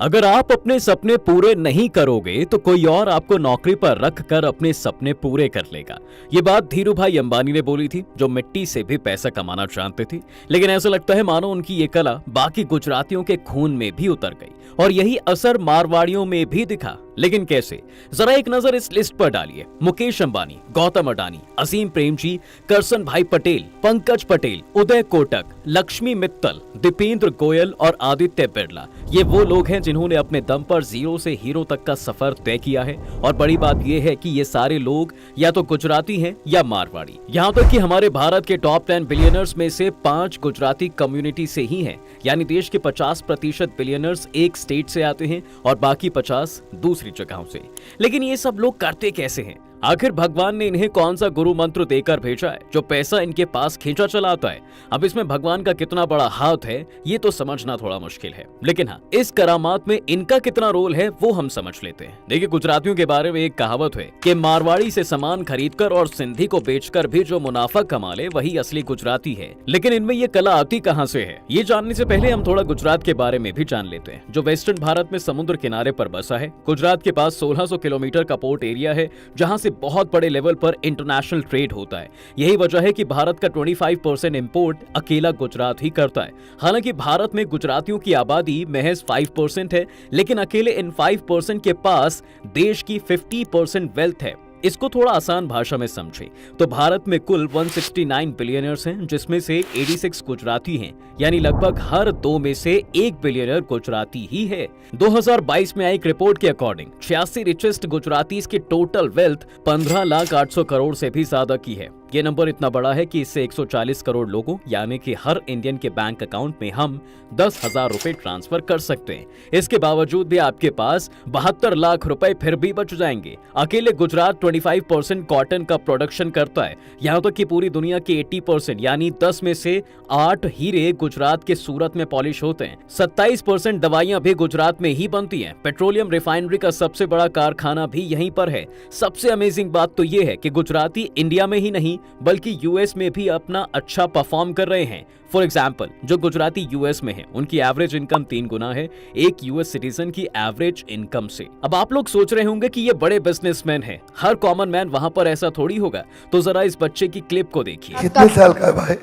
अगर आप अपने सपने पूरे नहीं करोगे तो कोई और आपको नौकरी पर रख कर अपने सपने पूरे कर लेगा। ये बात धीरू भाई अंबानी ने बोली थी, जो मिट्टी से भी पैसा कमाना जानते थे। लेकिन ऐसा लगता है मानो उनकी ये कला बाकी गुजरातियों के खून में भी उतर गई और यही असर मारवाड़ियों में भी दिखा। लेकिन कैसे? जरा एक नजर इस लिस्ट पर डालिए। मुकेश अंबानी, गौतम अडानी, असीम प्रेमजी, करसन भाई पटेल, पंकज पटेल, उदय कोटक, लक्ष्मी मित्तल, दीपेंद्र गोयल और आदित्य बिरला, ये वो लोग हैं जिन्होंने अपने दम पर जीरो से हीरो तक का सफर तय किया है। और बड़ी बात यह है कि ये सारे लोग या तो गुजराती हैं या मारवाड़ी। यहाँ तक कि हमारे भारत के टॉप 10 बिलियनर्स में से 5 गुजराती कम्युनिटी से ही हैं। यानी देश के 50% बिलियनर्स एक स्टेट से आते हैं और बाकी 50 दूसरी जगहों से। लेकिन ये सब लोग करते कैसे हैं? आखिर भगवान ने इन्हें कौन सा गुरु मंत्र देकर भेजा है जो पैसा इनके पास खींचा चला आता है? अब इसमें भगवान का कितना बड़ा हाथ है ये तो समझना थोड़ा मुश्किल है। लेकिन हाँ, इस करामात में इनका कितना रोल है वो हम समझ लेते हैं। देखिए, गुजरातियों के बारे में एक कहावत है कि मारवाड़ी से सामान खरीदकर और सिंधी को बेचकर भी जो मुनाफा कमा ले वही असली गुजराती है। लेकिन इनमें ये कला आती कहाँ से है? ये जानने से पहले हम थोड़ा गुजरात के बारे में भी जान लेते हैं, जो वेस्टर्न भारत में समुद्र किनारे पर बसा है। गुजरात के पास 1600 किलोमीटर का पोर्ट एरिया है, जहाँ से बहुत बड़े लेवल पर इंटरनेशनल ट्रेड होता है। यही वजह है कि भारत का 25% इंपोर्ट अकेला गुजरात ही करता है। हालांकि भारत में गुजरातियों की आबादी महज 5% है, लेकिन अकेले इन 5% के पास देश की 50% वेल्थ है। इसको थोड़ा आसान भाषा में समझें तो भारत में कुल 169 बिलियनर्स हैं, जिसमें से 86 गुजराती हैं। यानी लगभग हर 2 में से 1 बिलियनर गुजराती ही है। 2022 में आई एक रिपोर्ट के अकॉर्डिंग 86 रिचेस्ट गुजरातीज की टोटल वेल्थ 15,800 करोड़ से भी ज्यादा की है। ये नंबर इतना बड़ा है कि इससे 140 करोड़ लोगों यानी कि हर इंडियन के बैंक अकाउंट में हम 10,000 रुपए ट्रांसफर कर सकते हैं। इसके बावजूद भी आपके पास 72 लाख रुपए फिर भी बच जाएंगे। अकेले गुजरात 25% कॉटन का प्रोडक्शन करता है। यहाँ तक कि पूरी दुनिया के 80% यानी 10 में से 8 हीरे गुजरात के सूरत में पॉलिश होते हैं। 27% दवाइयां भी गुजरात में ही बनती हैं। पेट्रोलियम रिफाइनरी का सबसे बड़ा कारखाना भी यहीं पर है। सबसे अमेजिंग बात तो ये है कि गुजराती इंडिया में ही नहीं बल्कि यूएस में भी अपना अच्छा परफॉर्म कर रहे हैं। फॉर एग्जाम्पल, जो गुजराती यूएस में है उनकी एवरेज इनकम 3 गुना है एक यूएस सिटीजन की एवरेज इनकम से। अब आप लोग सोच रहे होंगे कि ये बड़े बिजनेसमैन हैं, हर कॉमन मैन वहां पर ऐसा थोड़ी होगा। तो जरा इस बच्चे की क्लिप को देखिए। कितने साल का है भाई?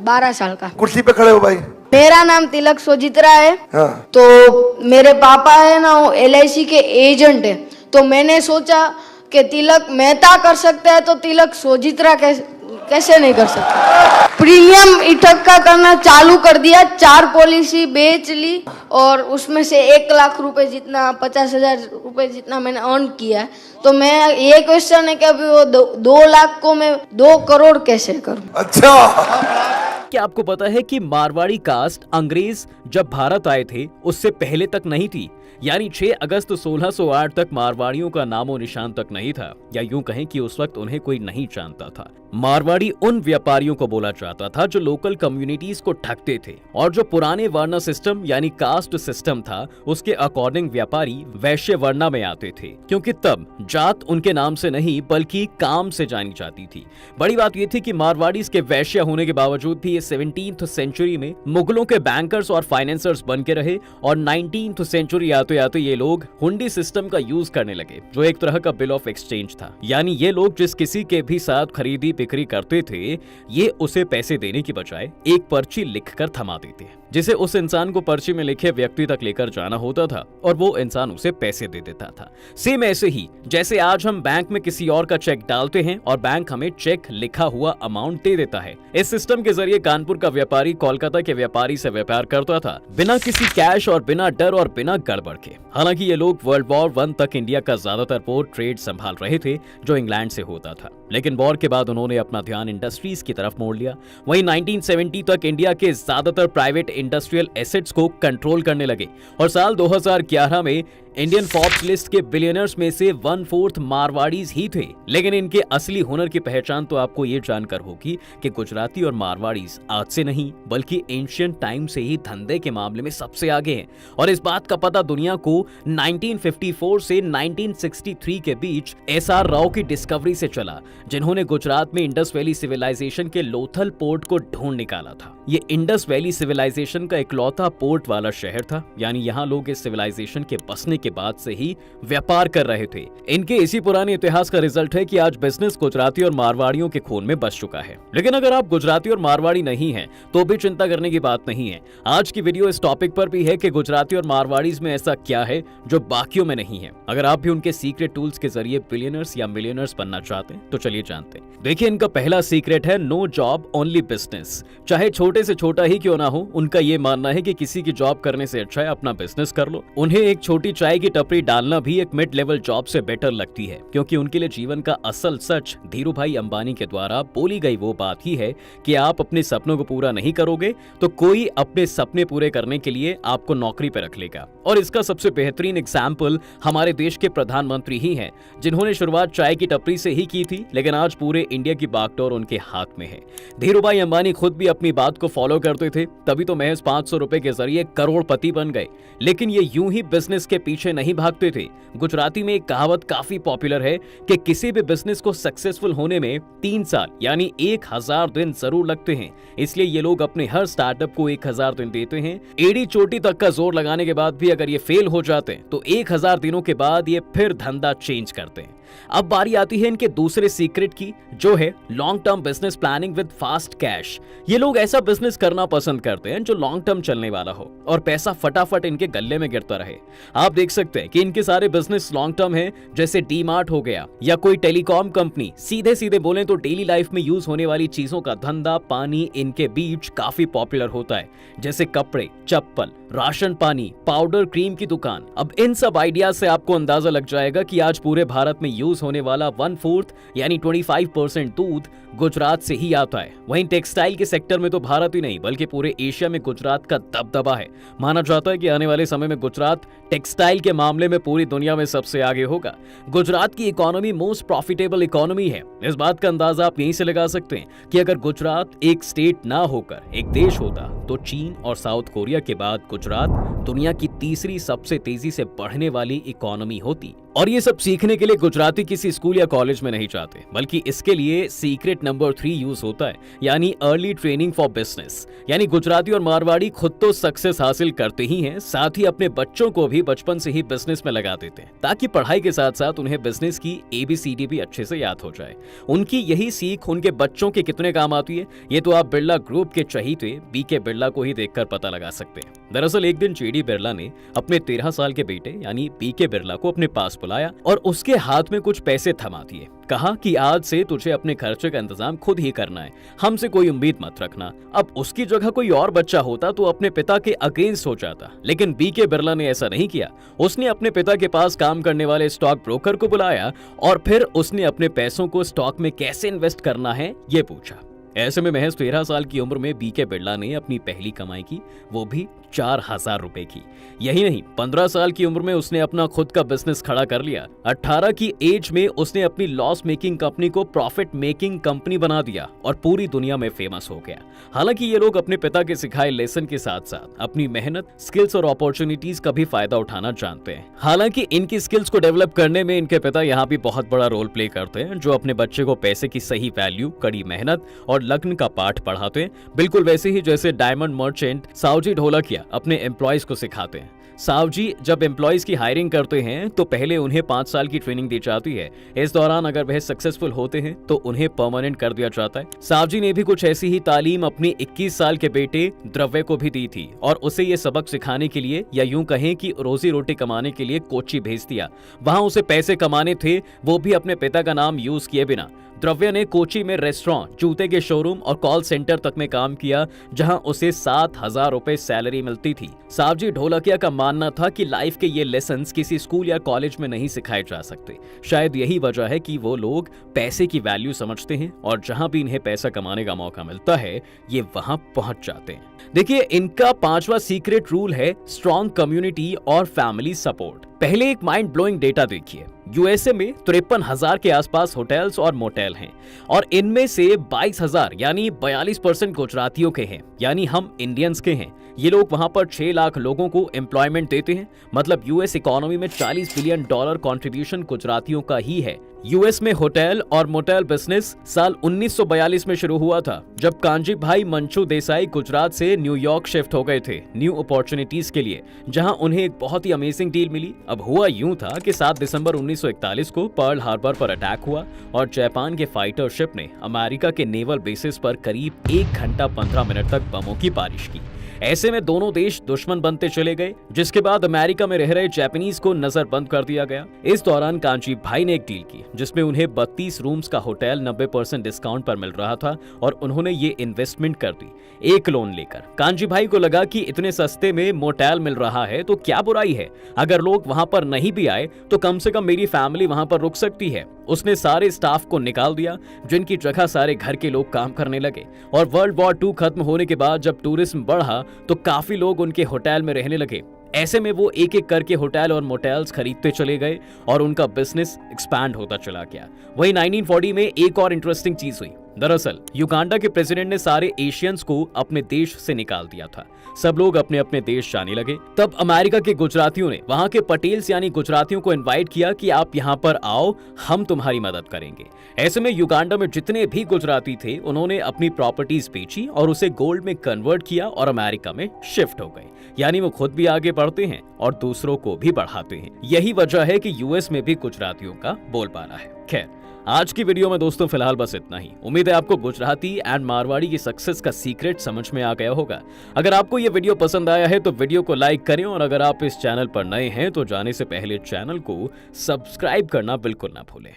12 साल का। कुर्सी पे खड़े हो भाई। मेरा नाम तिलक सोजित्रा है। हाँ। तो मेरे पापा है ना, वो LIC के एजेंट है। तो मैंने सोचा कि तिलक मेहता कर सकता है तो तिलक सोजित्रा कैसे नहीं कर सकता। प्रीमियम इकट्ठा करना चालू कर दिया, 4 पॉलिसी बेच ली और उसमें से 1 लाख रुपए जितना 50,000 रुपए जितना मैंने अर्न किया है। तो मैं ये क्वेश्चन है कि अभी वो 2 लाख को मैं 2 करोड़ कैसे करूं? अच्छा, क्या आपको पता है कि मारवाड़ी कास्ट अंग्रेज जब भारत आए थे उससे पहले तक नहीं थी? यानी 6 अगस्त 1608 तक मारवाड़ियों का नामो निशान तक नहीं था, या यूं कहें कि उस वक्त उन्हें कोई नहीं जानता था। मारवाड़ी उन व्यापारियों को बोला जाता था जो लोकल कम्युनिटीज को ठगते थे, और जो पुराने वर्ण सिस्टम यानी कास्ट सिस्टम था उसके अकॉर्डिंग व्यापारी वैश्य वर्णा में आते थे, क्योंकि तब जात उनके नाम से नहीं बल्कि काम से जानी जाती थी। बड़ी बात यह थी कि मारवाड़ी के वैश्य होने के बावजूद भी ये 17th सेंचुरी में मुगलों के बैंकर्स और फाइनेंसर्स बन के रहे, और 19th सेंचुरी आते आते ये लोग हुंडी सिस्टम का यूज करने लगे, जो एक तरह का बिल ऑफ एक्सचेंज था। यानी ये लोग जिस किसी के भी साथ खरीदी बिक्री करते थे, ये उसे पैसे देने की बजाय एक पर्ची लिखकर थमा देते, जिसे उस इंसान को पर्ची में लिखे व्यक्ति तक लेकर जाना होता था और वो इंसान उसे पैसे दे देता था। सेम ऐसे ही जैसे आज हम बैंक में किसी और का चेक डालते हैं और बैंक हमें चेक लिखा हुआ अमाउंट दे देता है। इस सिस्टम के जरिए कानपुर का व्यापारी कोलकाता के व्यापारी से व्यापार करता था, बिना किसी कैश और बिना डर और बिना गड़बड़ के। हालांकि ये लोग वर्ल्ड वॉर 1 तक इंडिया का ज्यादातर पोर्ट ट्रेड संभाल रहे थे, जो इंग्लैंड से होता था। लेकिन वॉर के बाद उन्होंने अपना ध्यान इंडस्ट्रीज की तरफ मोड़ लिया। वहीं 1970 तक इंडिया के ज्यादातर प्राइवेट इंडस्ट्रियल एसेट्स को कंट्रोल करने लगे और साल 2011 में इंडियन फॉर्ब्स लिस्ट के बिलियनर्स में से 1/4 मारवाड़ीज ही थे। लेकिन इनके असली हुनर की पहचान तो आपको ये जानकर होगी कि गुजराती और मारवाड़ीज आज से नहीं बल्कि एंशिएंट टाइम से ही धंधे के मामले में सबसे आगे हैं। और इस बात का पता दुनिया को 1954 से 1963 के बीच SR राव की डिस्कवरी से चला, जिन्होंने गुजरात में इंडस वैली सिविलाइजेशन के लोथल पोर्ट को ढूंढ निकाला था। ये इंडस वैली सिविलाइजेशन का इकलौता पोर्ट वाला शहर था, यानी यहाँ लोग इस सिविलाइजेशन के बसने के बाद से ही व्यापार कर रहे थे। इनके इसी पुराने इतिहास का रिजल्ट है कि आज बिजनेस गुजराती और मारवाड़ियों के खून में बस चुका है। लेकिन अगर आप गुजराती और मारवाड़ी नहीं हैं, तो भी चिंता करने की बात नहीं है। आज की वीडियो इस टॉपिक पर भी है कि गुजराती और मारवाड़ीज में ऐसा क्या है जो बाकियों में नहीं है। अगर आप भी उनके सीक्रेट टूल्स के जरिए बिलियनर्स या मिलियनर्स बनना चाहते हैं तो चलिए जानते हैं। देखिए, इनका पहला सीक्रेट है नो जॉब ओनली बिजनेस। चाहे छोटे से छोटा ही क्यों ना हो, उनका ये मानना है कि किसी की जॉब करने से अच्छा है अपना बिजनेस कर लो। उन्हें एक छोटी चाय की टपरी डालना भी एक मिड लेवल जॉब से बेटर लगती है, क्योंकि उनके लिए जीवन का असल सच धीरू भाई अंबानी के द्वारा बोली गई वो बात ही है कि आप अपने सपनों को पूरा नहीं करोगे तो कोई अपने सपने पूरे करने के लिए आपको नौकरी पर रख लेगा। और इसका सबसे बेहतरीन एग्जाम्पल हमारे देश के प्रधानमंत्री ही हैं, जिन्होंने शुरुआत चाय की टपरी से ही की थी, लेकिन आज पूरे इंडिया की बागडोर उनके हाथ में है। धीरू भाई अंबानी खुद भी अपनी बात को फॉलो करते थे, तभी तो महज 500 रुपए के जरिए करोड़पति बन गए। लेकिन ये यूं ही बिजनेस के पीछे नहीं भागते थे। गुजराती में एक कहावत काफी पॉपुलर है कि किसी भी बिजनेस को सक्सेसफुल होने में 3 साल यानी 1000 दिन जरूर लगते हैं। इसलिए ये लोग अपने हर स्टार्टअप को 1000 दिन देते हैं। एड़ी चोटी तक का जोर लगाने के बाद भी अगर ये फेल हो जाते हैं तो 1000 दिनों के बाद ये फिर धंधा चेंज करते हैं। अब बारी आती है इनके दूसरे सीक्रेट की, जो है long term business planning with fast cash. ये लोग ऐसा बिजनेस करना पसंद करते हैं जो लॉन्ग टर्म चलने वाला हो और पैसा फटाफट इनके गले में गिरता रहे। आप देख सकते हैं कि इनके सारे बिजनेस लॉन्ग टर्म है, जैसे डी-मार्ट हो गया या कोई टेलीकॉम कंपनी। सीधे सीधे बोलें तो डेली लाइफ में यूज होने वाली चीजों का धंधा पानी इनके बीच काफी पॉपुलर होता है, जैसे कपड़े, चप्पल, राशन पानी, पाउडर, क्रीम की दुकान। अब इन सब आइडिया से आपको अंदाजा लग जाएगा कि आज पूरे भारत में यूज होने वाला 1/4 यानी 25% दूध गुजरात से ही आता है। वहीं टेक्सटाइल के सेक्टर में तो भारत ही नहीं बल्कि पूरे एशिया में गुजरात का दबदबा है। माना जाता है कि आने वाले समय में गुजरात टेक्सटाइल के मामले में पूरी दुनिया में सबसे आगे होगा। गुजरात की इकोनॉमी मोस्ट प्रॉफिटेबल इकोनॉमी है। इस बात का अंदाजा आप यहीं से लगा सकते हैं कि अगर गुजरात एक स्टेट ना होकर एक देश होता तो चीन और साउथ कोरिया के बाद गुजरात दुनिया की तीसरी सबसे तेजी से बढ़ने वाली इकोनॉमी होती। और ये सब सीखने के लिए गुजराती किसी स्कूल या कॉलेज में नहीं जाते, बल्कि इसके लिए सीक्रेट नंबर 3 यूज होता है, यानी अर्ली ट्रेनिंग फॉर बिजनेस। यानी गुजराती और मारवाड़ी खुद तो सक्सेस हासिल करते ही हैं, साथ ही अपने बच्चों को भी बचपन से ही बिजनेस में लगा देते हैं, ताकि पढ़ाई के साथ साथ उन्हें बिजनेस की ABCD भी अच्छे से याद हो जाए। उनकी यही सीख उनके बच्चों के कितने काम आती है, ये तो आप बिरला ग्रुप के चहीते BK बिरला को ही देखकर पता लगा सकते हैं। दरअसल एक दिन JD बिरला ने अपने 13 साल के बेटे यानी BK बिरला को अपने पास बुलाया और उसके हाथ में कुछ पैसे थमा दिए। कहा कि आज से तुझे अपने खर्चे का इंतजाम खुद ही करना है, हमसे कोई उम्मीद मत रखना। अब उसकी जगह कोई और बच्चा होता तो अपने पिता के अगेंस्ट हो जाता, लेकिन BK बिरला ने ऐसा नहीं किया। उसने अपने पिता के पास काम करने वाले स्टॉक ब्रोकर को बुलाया और फिर उसने अपने पैसों को स्टॉक में कैसे इन्वेस्ट करना है ये पूछा। ऐसे में महज 13 साल की उम्र में BK बिरला ने अपनी पहली कमाई की, वो भी 4000 रुपए की। यही नहीं, 15 साल की उम्र में उसने अपना खुद का बिजनेस खड़ा कर लिया। 18 की एज में उसने अपनी लॉस मेकिंग कंपनी को प्रॉफिट मेकिंग कंपनी बना दिया और पूरी दुनिया में फेमस हो गया। हालांकि ये लोग अपने पिता के सिखाए लेसन के साथ साथ अपनी मेहनत, स्किल्स और अपॉर्चुनिटीज का भी फायदा उठाना जानते हैं। हालांकि इनकी स्किल्स को डेवलप करने में इनके पिता यहाँ भी बहुत बड़ा रोल प्ले करते हैं, जो अपने बच्चे को पैसे की सही वैल्यू, कड़ी मेहनत और लग्न का पाठ पढ़ाते हैं, बिल्कुल वैसे ही जैसे डायमंड मर्चेंट सावजी ढोलकिया अपने एम्प्लॉयज को सिखाते हैं। सावजी जब एम्प्लॉयज की हायरिंग करते हैं तो पहले उन्हें 5 साल की ट्रेनिंग दी जाती है। इस दौरान अगर वह सक्सेसफुल होते हैं तो उन्हें परमानेंट कर दिया जाता है। सावजी ने भी कुछ ऐसी ही तालीम अपने 21 साल के बेटे द्रव्य को भी दी थी और उसे ये सबक सिखाने के लिए, या यूं कहें कि रोजी रोटी कमाने के लिए, कोच्चि भेज दिया। वहां उसे पैसे कमाने थे, वो भी अपने पिता का नाम यूज किए बिना। द्रव्य ने कोच्चि में रेस्टोरेंट, जूते के शोरूम और कॉल सेंटर तक में काम किया, जहां उसे 7000 रुपए सैलरी मिलती थी। सावजी ढोलकिया का मानना था कि लाइफ के ये लेसन्स किसी स्कूल या कॉलेज में नहीं सिखाए जा सकते। शायद यही वजह है कि वो लोग पैसे की वैल्यू समझते हैं और जहां भी इन्हें पैसा कमाने का मौका मिलता है ये वहां पहुंच जाते हैं। देखिए, इनका 5वां सीक्रेट रूल है स्ट्रॉन्ग कम्युनिटी और फैमिली सपोर्ट। पहले एक माइंड ब्लोइंग डेटा देखिए। यूएसए में 53,000 के आसपास होटल्स और मोटेल हैं और इनमें से 22,000 यानी 42% गुजरातियों के हैं, यानी हम इंडियंस के हैं। ये लोग वहां पर 6 लाख लोगों को एम्प्लॉयमेंट देते हैं। मतलब यूएस इकोनॉमी में $40 बिलियन कंट्रीब्यूशन गुजरातियों का ही है। यूएस में होटल और मोटेल बिजनेस साल 1942 में शुरू हुआ था, जब कांजी भाई मंचू देसाई गुजरात से न्यूयॉर्क शिफ्ट हो गए थे न्यू अपॉर्चुनिटीज के लिए, जहां उन्हें एक बहुत ही अमेजिंग डील मिली। अब हुआ यूं था कि 7 दिसंबर 1941 को पर्ल हार्बर पर अटैक हुआ और जापान के फाइटर शिप ने अमेरिका के नेवल बेसिस पर करीब 1 घंटा 15 मिनट तक बमों की बारिश की। ऐसे में दोनों देश दुश्मन बनते चले गए, जिसके बाद अमेरिका में रह रहे जापानीज को नजरबंद कर दिया गया। इस दौरान कांची भाई ने एक डील की जिसमें उन्हें 32 रूम्स का होटल 90% डिस्काउंट पर मिल रहा था और उन्होंने ये इन्वेस्टमेंट कर दी एक लोन लेकर। कांची भाई को लगा कि इतने सस्ते में मोटेल मिल रहा है तो क्या बुराई है, अगर लोग वहां पर नहीं भी आए तो कम से कम मेरी फैमिली वहां पर रुक सकती है। उसने सारे स्टाफ को निकाल दिया, जिनकी जगह सारे घर के लोग काम करने लगे और वर्ल्ड वॉर 2 खत्म होने के बाद जब टूरिज्म बढ़ा तो काफी लोग उनके होटल में रहने लगे। ऐसे में वो एक एक करके होटल और मोटेल्स खरीदते चले गए और उनका बिजनेस एक्सपैंड होता चला गया। वहीं 1940 में एक और इंटरेस्टिंग चीज हुई। दरअसल युगांडा के प्रेसिडेंट ने सारे एशियंस को अपने देश से निकाल दिया था। सब लोग अपने अपने देश जाने लगे। तब अमेरिका के गुजरातियों ने वहां के पटेल्स यानी गुजरातियों को इनवाइट किया कि आप यहाँ पर आओ, हम तुम्हारी मदद करेंगे। ऐसे में युगांडा में जितने भी गुजराती थे उन्होंने अपनी प्रॉपर्टीज बेची और उसे गोल्ड में कन्वर्ट किया और अमेरिका में शिफ्ट हो गए। यानी वो खुद भी आगे बढ़ते हैं और दूसरों को भी बढ़ाते हैं। यही वजह है कि यूएस में भी गुजरातियों का बोलबाला है। खैर, आज की वीडियो में दोस्तों फिलहाल बस इतना ही। उम्मीद है आपको गुजराती एंड मारवाड़ी की सक्सेस का सीक्रेट समझ में आ गया होगा। अगर आपको ये वीडियो पसंद आया है तो वीडियो को लाइक करें और अगर आप इस चैनल पर नए हैं तो जाने से पहले चैनल को सब्सक्राइब करना बिल्कुल ना भूलें।